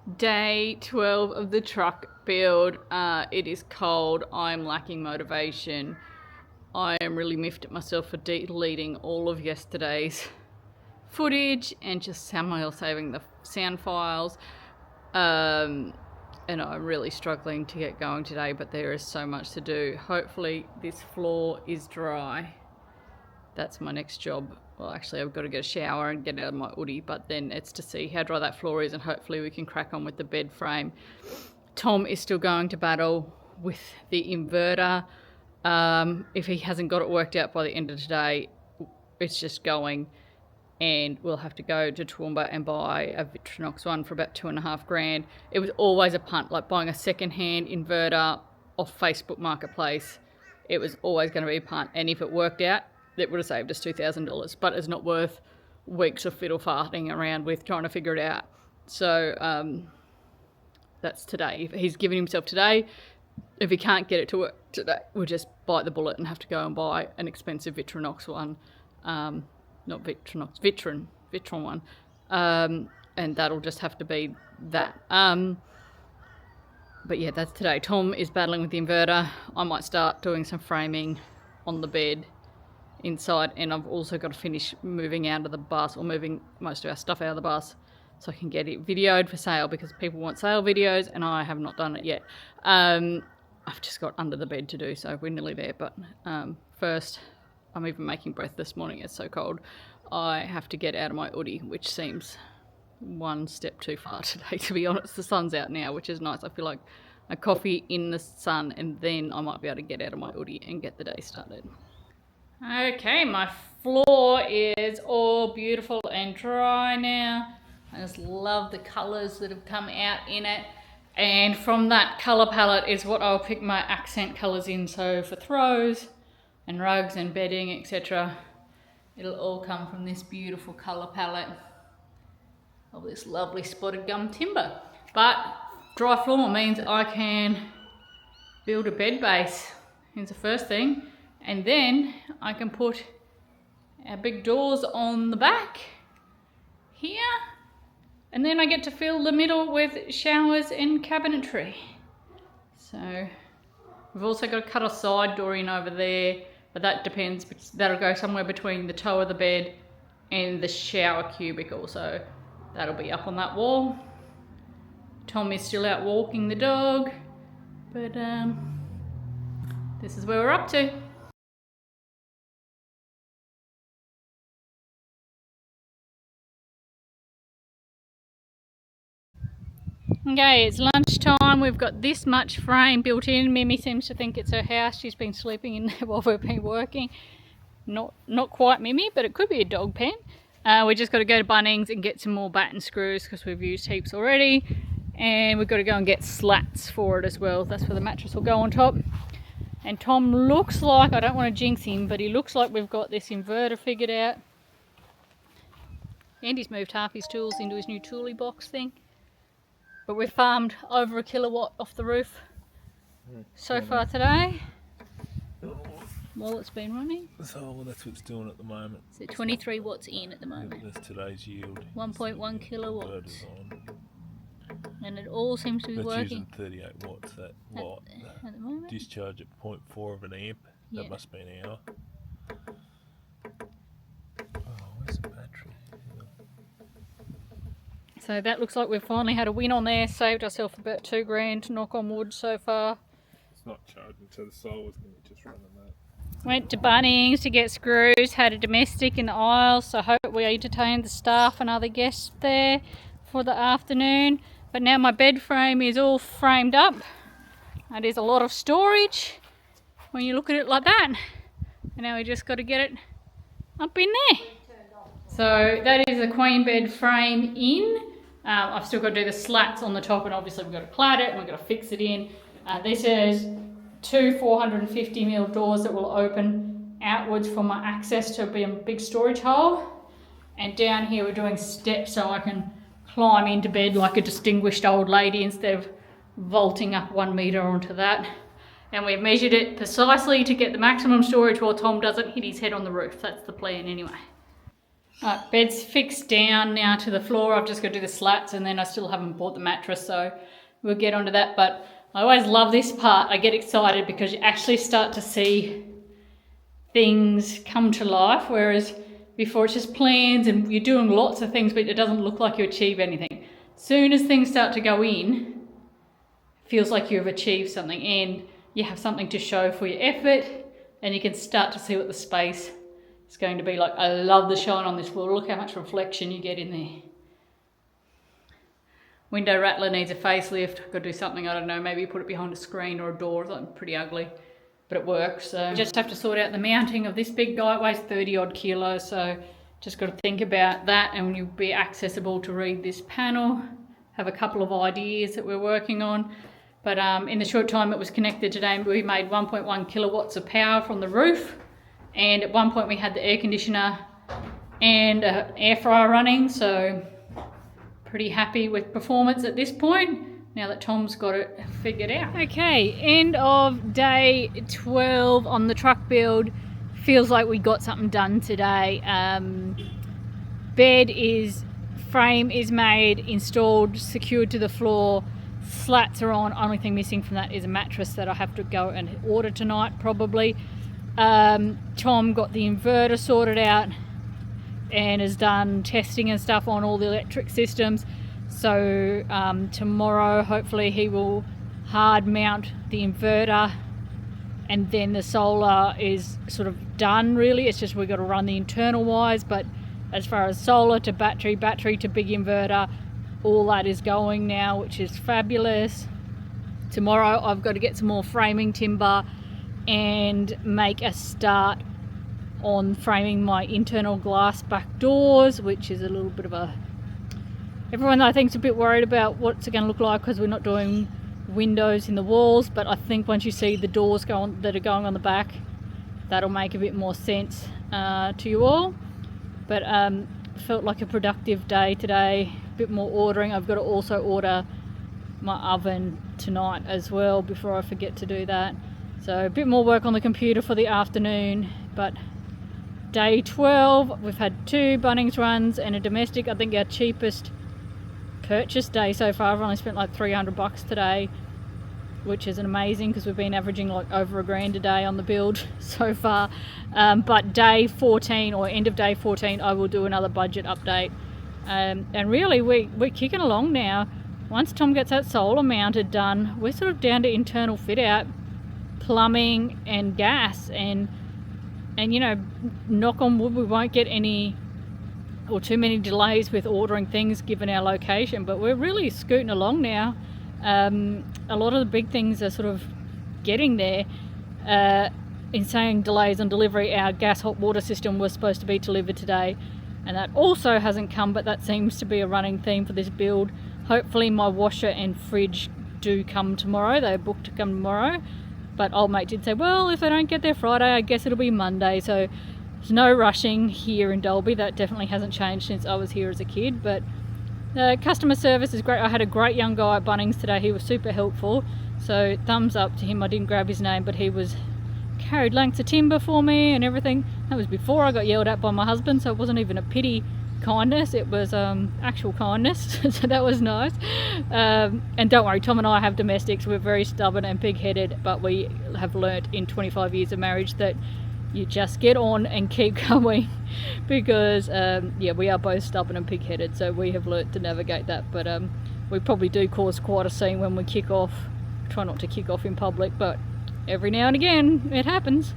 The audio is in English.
Day 12 of the truck build. It is cold. I'm lacking motivation. I am really miffed at myself for deleting all of yesterday's footage and just somehow saving the sound files. And I'm really struggling to get going today, but there is so much to do. Hopefully this floor is dry. That's my next job. Well, actually, I've got to get a shower and get out of my hoodie, but then it's to see how dry that floor is, and hopefully we can crack on with the bed frame. Tom is still going to battle with the inverter. If he hasn't got it worked out by the end of today, it's just going, and we'll have to go to Toowoomba and buy a Victronox one for about $2,500. It was always a punt, like buying a second-hand inverter off Facebook Marketplace. It was always going to be a punt, and if it worked out, it would have saved us $2,000, but it's not worth weeks of fiddle farting around with trying to figure it out. So that's today. If he's given himself today, if he can't get it to work today, we'll just bite the bullet and have to go and buy an expensive Victronox one. Not Victronox, Victron one. And that'll just have to be that. But yeah, that's today. Tom is battling with the inverter. I might start doing some framing on the bed inside, and I've also got to finish moving out of the bus, or moving most of our stuff out of the bus, so I can get it videoed for sale, because people want sale videos and I have not done it yet. I've just got under the bed to do, so we're nearly there. But first, I'm even making breath this morning. It's so cold. I have to get out of my hoodie, which seems one step too far today, to be honest. The sun's out now, which is nice. I feel like a coffee in the sun, and then I might be able to get out of my hoodie and get the day started. Okay, my floor is all beautiful and dry now. I just love the colours that have come out in it. And from that colour palette is what I'll pick my accent colours in. So for throws and rugs and bedding, etc., it'll all come from this beautiful colour palette of this lovely spotted gum timber. But dry floor means I can build a bed base. Here's the first thing. And then I can put our big doors on the back here. And then I get to fill the middle with showers and cabinetry. So we've also got to cut a side door in over there, but that depends. That'll go somewhere between the toe of the bed and the shower cubicle. So that'll be up on that wall. Tom is still out walking the dog, but this is where we're up to. Okay, it's lunchtime. We've got this much frame built in. Mimi seems to think it's her house. She's been sleeping in there while we've been working. Not quite Mimi, but it could be a dog pen. We just got to go to Bunnings and get some more batten screws, because we've used heaps already. And we've got to go and get slats for it as well. That's where the mattress will go on top. And Tom looks like, I don't want to jinx him, but he looks like we've got this inverter figured out. Andy's moved half his tools into his new toolie box thing. But we've farmed over 1 kilowatt off the roof so far today, while it's been running. So that's what it's doing at the moment. So 23 watts in at the moment. That's today's yield. 1.1 kilowatts. And it all seems to be that's working. Using 38 watts, that watt. At the moment. Discharge at 0.4 of an amp. Yeah. That must be an hour. Oh, where's the battery? So that looks like we've finally had a win on there. Saved ourselves about $2,000, knock on wood so far. It's not charging, so the solar's going to just run on that. Went to Bunnings to get screws, had a domestic in the aisle, so I hope we entertained the staff and other guests there for the afternoon. But now my bed frame is all framed up. And there's a lot of storage when you look at it like that. And now we just got to get it up in there. So that is a queen bed frame in. I've still got to do the slats on the top, and obviously we've got to clad it and we've got to fix it in. This is 2 450mm doors that will open outwards for my access to be a big storage hole. And down here we're doing steps so I can climb into bed like a distinguished old lady instead of vaulting up 1 metre onto that. And we've measured it precisely to get the maximum storage while Tom doesn't hit his head on the roof. That's the plan anyway. Bed's fixed down now to the floor. I've just got to do the slats, and then I still haven't bought the mattress, so we'll get onto that. But I always love this part. I get excited because you actually start to see things come to life, whereas before it's just plans and you're doing lots of things, but it doesn't look like you achieve anything. Soon as things start to go in, it feels like you've achieved something and you have something to show for your effort, and you can start to see what the space is going to be like. I love the shine on this wall. Look how much reflection you get in there. Window rattler needs a facelift. I've got to do something, I don't know, maybe put it behind a screen or a door or something pretty ugly. But it works. So just have to sort out the mounting of this big guy. It weighs 30 odd kilos, so just got to think about that, and you'll be accessible to read this panel. Have a couple of ideas that we're working on, but in the short time it was connected today, we made 1.1 kilowatts of power from the roof, and at one point we had the air conditioner and an air fryer running, so pretty happy with performance at this point, now that Tom's got it figured out. Okay, end of day 12 on the truck build. Feels like we got something done today. Frame is made, installed, secured to the floor, slats are on. Only thing missing from that is a mattress that I have to go and order tonight probably. Tom got the inverter sorted out and has done testing and stuff on all the electric systems. So tomorrow hopefully he will hard mount the inverter, and then the solar is sort of done really. It's just we've got to run the internal wires, but as far as solar to battery to big inverter, all that is going now, which is fabulous. Tomorrow I've got to get some more framing timber and make a start on framing my internal glass back doors, which is a little bit of a... Everyone I think is a bit worried about what's it going to look like because we're not doing windows in the walls, but I think once you see the doors that are going on the back, that'll make a bit more sense to you all. But felt like a productive day today. A bit more ordering. I've got to also order my oven tonight as well before I forget to do that. So a bit more work on the computer for the afternoon. But day 12, we've had 2 Bunnings runs and a domestic. I think our cheapest purchase day so far. I've only spent like $300 today, which is amazing because we've been averaging like over $1,000 a day on the build so far. But day 14 or end of day 14, I will do another budget update. And really we're kicking along now. Once Tom gets that solar mounted done, we're sort of down to internal fit out, plumbing and gas, and you know, knock on wood, we won't get any or too many delays with ordering things given our location, but we're really scooting along now. A lot of the big things are sort of getting there. In saying delays on delivery, our gas hot water system was supposed to be delivered today, and that also hasn't come, but that seems to be a running theme for this build. Hopefully my washer and fridge do come tomorrow. They're booked to come tomorrow, but old mate did say, well, if they don't get there Friday, I guess it'll be Monday. So there's no rushing here in Dalby. That definitely hasn't changed since I was here as a kid, but the customer service is great. I had a great young guy at Bunnings today. He was super helpful, so thumbs up to him. I didn't grab his name, but he was carried lengths of timber for me and everything. That was before I got yelled at by my husband, so it wasn't even a pity kindness, it was actual kindness. So that was nice. And don't worry, Tom and I have domestics. We're very stubborn and pig-headed, but we have learnt in 25 years of marriage that you just get on and keep going, because yeah, we are both stubborn and pig-headed, so we have learnt to navigate that. But we probably do cause quite a scene when we kick off. Try not to kick off in public, but every now and again it happens.